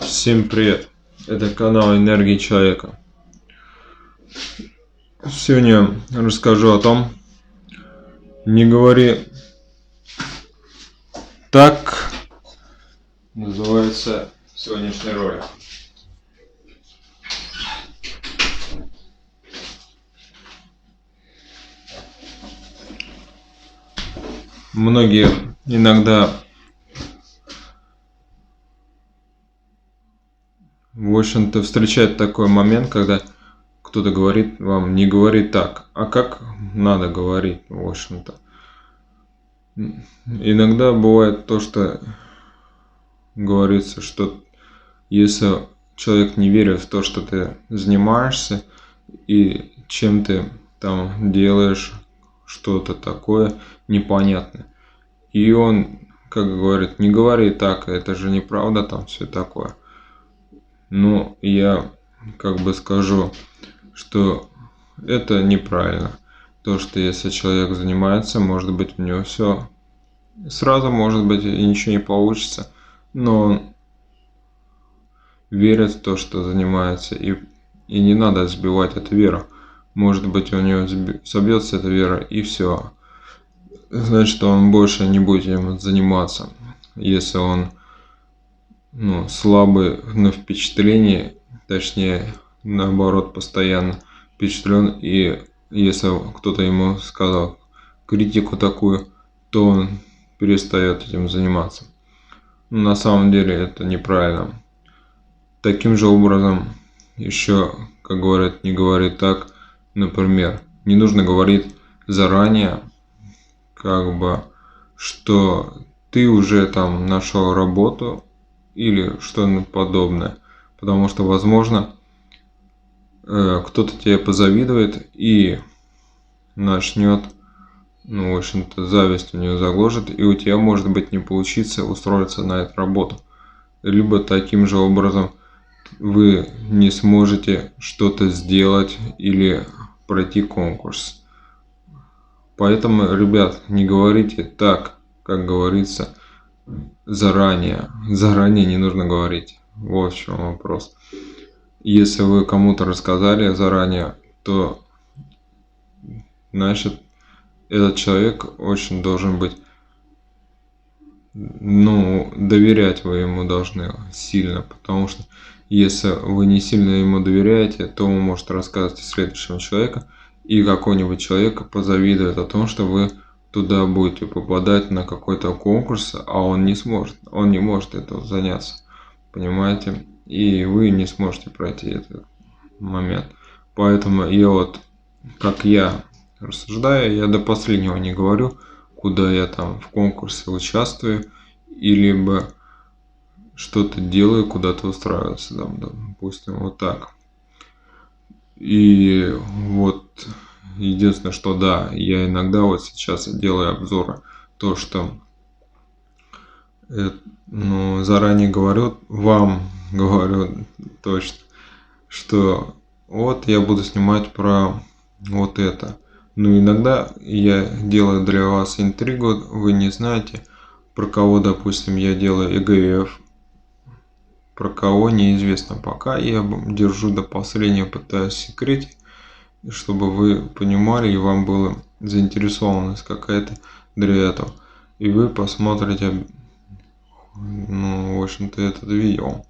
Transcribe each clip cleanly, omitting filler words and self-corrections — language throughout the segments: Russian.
Всем привет! Это канал Энергии Человека. Сегодня расскажу о том, не говори так, называется сегодняшний ролик. Многие иногда в общем-то встречают такой момент, когда кто-то говорит вам, не говори так, а как надо говорить, в общем-то. Иногда бывает то, что говорится, что если человек не верит в то, что ты занимаешься и чем ты там делаешь что-то такое непонятное, и он, как говорит, не говори так, это же неправда, там все такое. Но я как бы скажу, что это неправильно. То, что если человек занимается, может быть у него все сразу, может быть и ничего не получится, но он верит в то, что занимается, и не надо сбивать эту веру. Может быть у него собьется эта вера и все. Значит, он больше не будет им заниматься. Если он слабый на впечатлении, точнее, наоборот, постоянно впечатлен, и если кто-то ему сказал критику такую, то он перестает этим заниматься. На самом деле это неправильно. Таким же образом, еще, как говорят, не говори так, например, не нужно говорить заранее, как бы, что ты уже там нашел работу, или что-нибудь подобное. Потому что, возможно, кто-то тебе позавидует и начнет, в общем-то, зависть у него загложит, и у тебя, может быть, не получится устроиться на эту работу. Либо таким же образом вы не сможете что-то сделать или пройти конкурс. Поэтому, ребят, не говорите так, как говорится, заранее. Заранее не нужно говорить. Вот в чем вопрос. Если вы кому-то рассказали заранее, то значит этот человек очень должен быть, доверять вы ему должны сильно, потому что если вы не сильно ему доверяете, то он может рассказывать следующему человеку, и какой-нибудь человек позавидует о том, что вы туда будете попадать на какой-то конкурс, а он не сможет, он не может этого заняться, понимаете, и вы не сможете пройти этот момент. Поэтому как я рассуждаю, я до последнего не говорю, куда я там в конкурсе участвую, и либо что-то делаю, куда-то устраиваться, допустим, вот так. И вот единственное, что да, я иногда вот сейчас делаю обзоры, то, что заранее вам говорю точно, что вот я буду снимать про вот это. Иногда я делаю для вас интригу, вы не знаете, про кого, допустим, я делаю ЭГФ, про кого неизвестно пока, я держу до последнего, пытаюсь секретить, чтобы вы понимали и вам была заинтересованность какая-то для этого. И вы посмотрите, в общем-то, этот видео.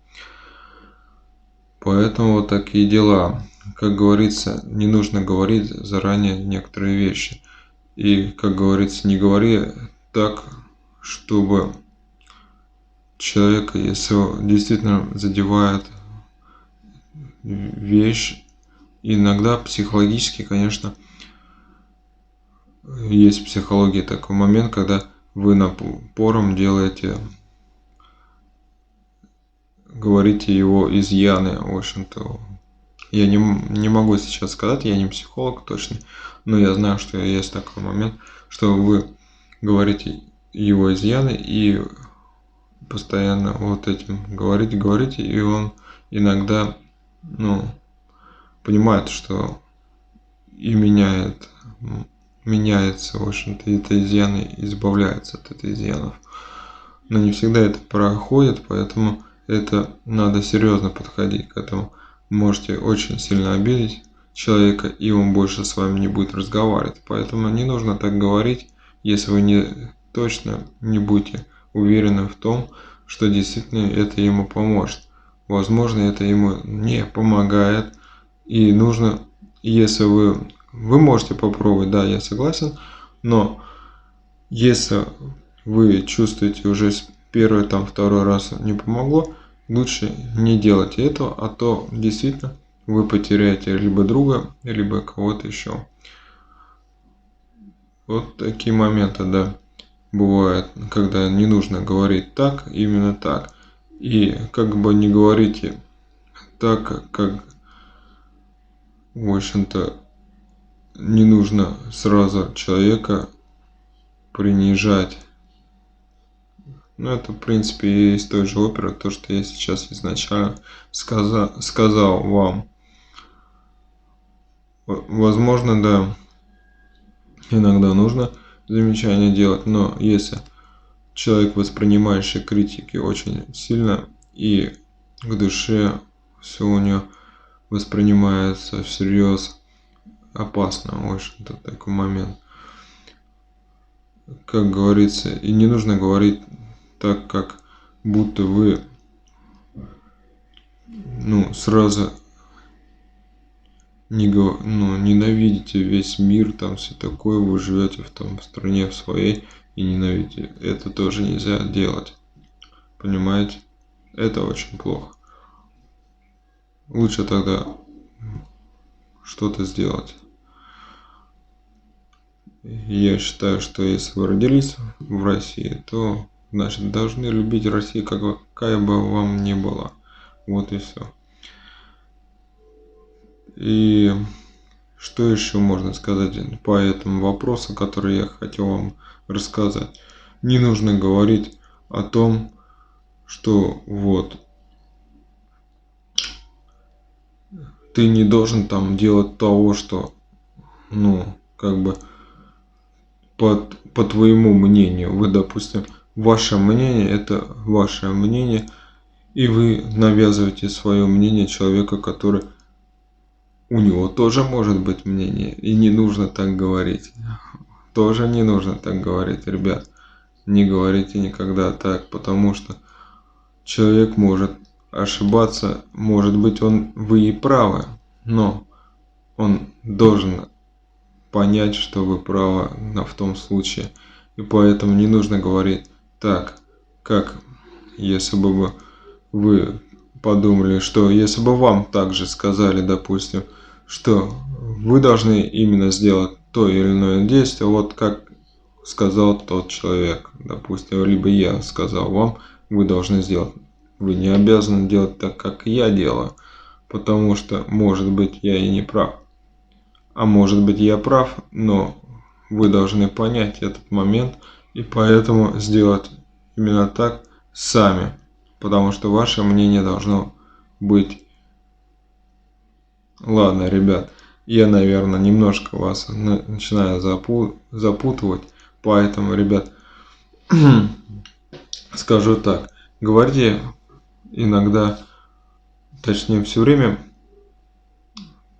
Поэтому вот такие дела. Как говорится, не нужно говорить заранее некоторые вещи. И, как говорится, не говори так, чтобы человека, если действительно задевает вещь, иногда психологически, конечно, есть в психологии такой момент, когда вы напором говорите его изъяны, в общем-то. Я не могу сейчас сказать, я не психолог точно, но я знаю, что есть такой момент, что вы говорите его изъяны и постоянно вот этим говорите, и он иногда, понимает, что и меняется, в общем-то, это изъяны, избавляется от этих изъянов. Но не всегда это проходит, поэтому это надо серьезно подходить к этому. Можете очень сильно обидеть человека, и он больше с вами не будет разговаривать. Поэтому не нужно так говорить, если вы не точно не будете уверены в том, что действительно это ему поможет. Возможно, это ему не помогает, и нужно, если вы можете попробовать, да, я согласен, но если вы чувствуете уже с первый, там, второй раз не помогло, лучше не делайте этого, а то действительно вы потеряете либо друга, либо кого-то еще. Вот такие моменты, да, бывают, когда не нужно говорить так, именно так. И как бы не говорите так, как, в общем-то, не нужно сразу человека принижать. Ну, это, в принципе, и из той же оперы, то, что я сейчас изначально сказал вам. Возможно, да, иногда нужно замечания делать, но если человек, воспринимающий критики очень сильно и к душе, все у него воспринимается всерьез, опасно, в общем-то, такой момент. Как говорится, и не нужно говорить так, как будто вы, сразу ненавидите весь мир, там все такое, вы живете в том стране в своей и ненавидите. Это тоже нельзя делать. Понимаете? Это очень плохо. Лучше тогда что-то сделать. Я считаю, что если вы родились в России, то, значит, должны любить Россию, какая бы вам ни была. Вот и все. И что еще можно сказать по этому вопросу, который я хотел вам рассказать? Не нужно говорить о том, что вот ты не должен там делать того, что, по твоему мнению. Вы, допустим, ваше мнение это ваше мнение, и вы навязываете свое мнение человеку, который у него тоже может быть мнение, и не нужно так говорить. Тоже не нужно так говорить, ребят. Не говорите никогда так, потому что человек может ошибаться, может быть, вы и правы, но он должен понять, что вы правы в том случае. И поэтому не нужно говорить так, как если бы вы подумали, что если бы вам также сказали, допустим, что вы должны именно сделать то или иное действие, вот как сказал тот человек, допустим, либо я сказал вам, вы должны сделать. Вы не обязаны делать так, как я делаю, потому что, может быть, я и не прав. А может быть, я прав, но вы должны понять этот момент и поэтому сделать именно так сами, потому что ваше мнение должно быть. Ладно, ребят, я, наверное, немножко вас начинаю запутывать, поэтому, ребят, скажу так, говорите иногда, точнее все время,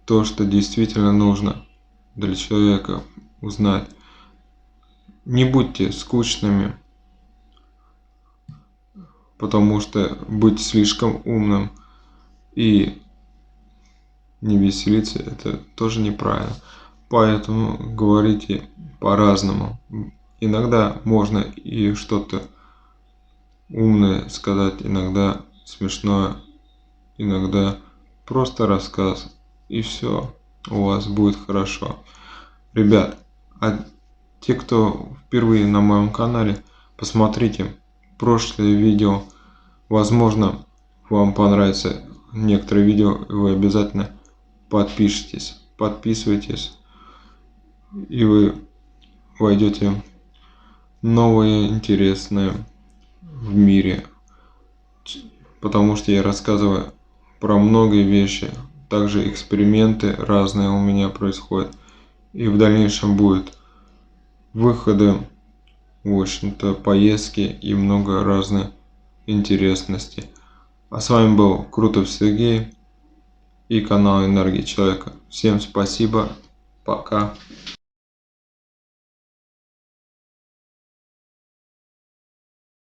то, что действительно нужно для человека узнать. Не будьте скучными, потому что быть слишком умным и не веселиться это тоже неправильно. Поэтому говорите по-разному. Иногда можно и что-то умное сказать, иногда смешное, иногда просто рассказ. И все, у вас будет хорошо. Ребят, а те, кто впервые на моем канале, посмотрите прошлое видео. Возможно, вам понравится некоторые видео, и вы обязательно подписывайтесь, и вы войдете в новое интересное в мире, потому что я рассказываю про многие вещи, также эксперименты разные у меня происходят, и в дальнейшем будет выходы, в общем-то, поездки и много разных интересностей. А с вами был Крутов Сергей и канал Энергия Человека. Всем спасибо. Пока.